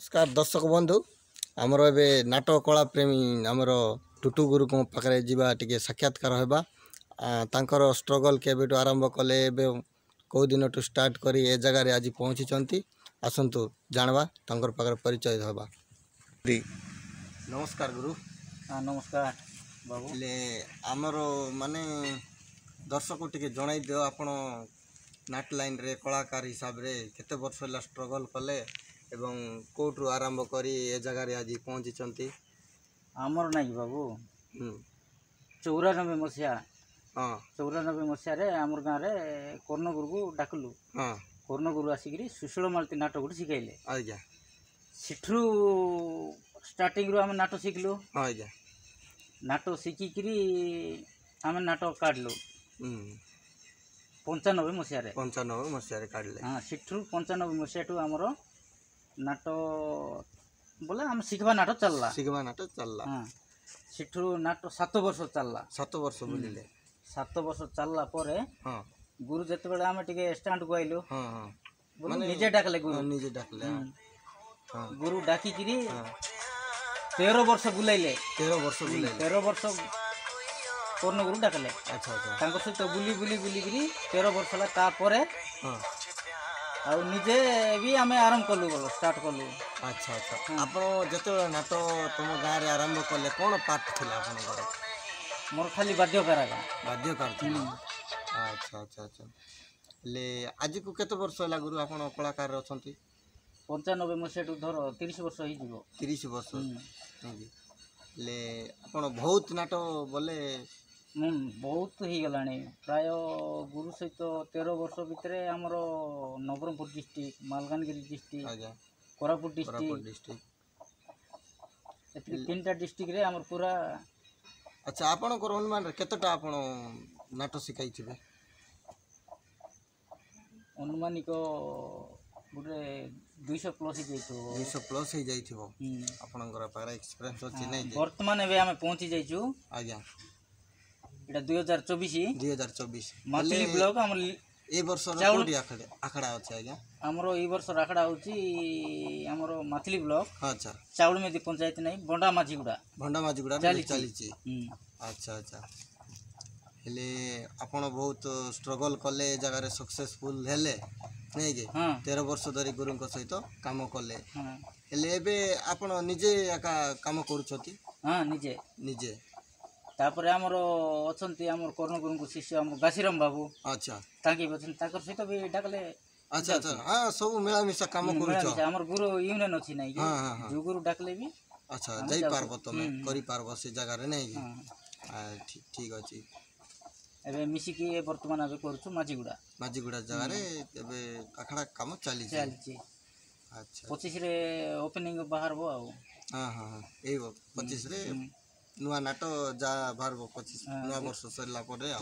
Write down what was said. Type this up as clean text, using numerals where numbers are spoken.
नमस्कार दर्शक बंधु आमर ए नाटक कला प्रेमी आमर टुटू गुरु को पाखे जावा टे साक्षात्कार होगा तांकर स्ट्रगल केबेटू आरंभ कले कौ दिन टू स्टार्ट करी ए जगार आज पहुँची आसतु जानवा तांकर पाखे परिचय होगा। नमस्कार गुरु। नमस्कार बाबू। ले आमर माने दर्शक टे जन दियो आपण नाट लाइन रे कलाकार हिसाब रे केते वर्ष होला स्ट्रगल कले एवं कोर्टू आरंभ करी ए जगार आज पहुँची आमर नहीं बाबू 94 मसीहा। हाँ 94 मसीह आमर गाँव में कर्णगुरु को डाकलु। हाँ कर्णगुरु आसिक सुशील मालती नाटक गोटे शिखाइले। आज्ञा सेठू स्टार्टिंग रू आम नाटक शिखलु। हाँ आज्ञा नाटक शिखिकी आम नाटक काढ़लु 95 मसीह। 95 मसीह काढ़ले। हाँ सेठू 95 मसीहा टू आमर नाटक बोले आम शिखबा नाटक चलला। शिखबा नाटक चलला। हाँ सेठू नाटक 7 वर्ष चलला। 7 वर्ष बुलिले। 7 वर्ष चलला परे हाँ गुरु जते बेले आम टिके स्टैंड को आइलु। हाँ हाँ माने निजे डाकले गुरु। निजे डाकले। हाँ गुरु डाकी किरी 13 वर्ष बुलाइले। 13 वर्ष बुलाइले। 13 वर्ष कर्ण गुरु डाकले। अच्छा अच्छा तांको सहित बुली बुली बुली किरी 13 वर्ष ला ता परे हाँ आ निजे भी आमे आरंभ कलु बोलो स्टार्ट कलु। अच्छा अच्छा आपण जते नाटक तुम गाँव रे आरंभ कले कोन पार्ट थिला आपण घर? मोर खाली वाद्यकार का वाद्यकार थिला। अच्छा अच्छा अच्छा ले आज को केते वर्ष होला गुरु आपण कलाकार अछंती? 95 मसीहा टू धर 30 वर्ष ही जीवो। 30 वर्ष ले आपण बहुत नाटक बोले बहुत ही गलानी प्राय गुरु सहित 13 वर्ष भितर आमर Nabarangpur district Malkangiri district Koraput district तीन डिस्ट्रिक्ट रे आमर पूरा। अच्छा आपण को अनुमान केतटा आपण नाटक शिखाई थिबे? अनुमानिक गोटे 200 प्लस ही जाइथो। 200 प्लस ही जाइथिबो। आपनकर पारा एक्सपीरियंस अछि नै? वर्तमान एबे हमें पहुंची जाइछु। आज्ञा एटा 2024 मातली ब्लॉक हम ए वर्ष कोडी आखड़ा अछि आज्ञा? हमरो ई वर्ष आखड़ा होची हमरो मातली ब्लॉक। अच्छा चाउल में पंचायत नै बंडा माझीगुड़ा चलीची। अच्छा अच्छा हेले आपण बहुत स्ट्रगल कले जगह रे सक्सेसफुल हेले नै के? 13 वर्ष धरी गुरु को सहित काम कले। हेले एबे आपण निजे एका काम करूछथि? हां निजे निजे तापर हमरो अछंती हमर कर्ण गुरु को शिष्य हम गासीराम बाबू। अच्छा ताकि बचन ताकर सहित भी डाकले। अच्छा अच्छा हां सब मिला मिसा काम करूछ। हमर गुरु यूनियन अछि नै के? जो गुरु डाकले भी अच्छा जाई पारबो तमे करि पारबो से जगह रे नै के? ठीक ठीक अछि एबे मिसी की वर्तमान अबे करछु माझीगुड़ा जगह रे एबे अखड़ा काम चली चलछि। अच्छा 25 रे ओपनिंग बाहरबो आ। हां हां हां ए 25 रे नुआ नाटक जा बाहरबो 25 नुआ वर्ष सरला परे आ।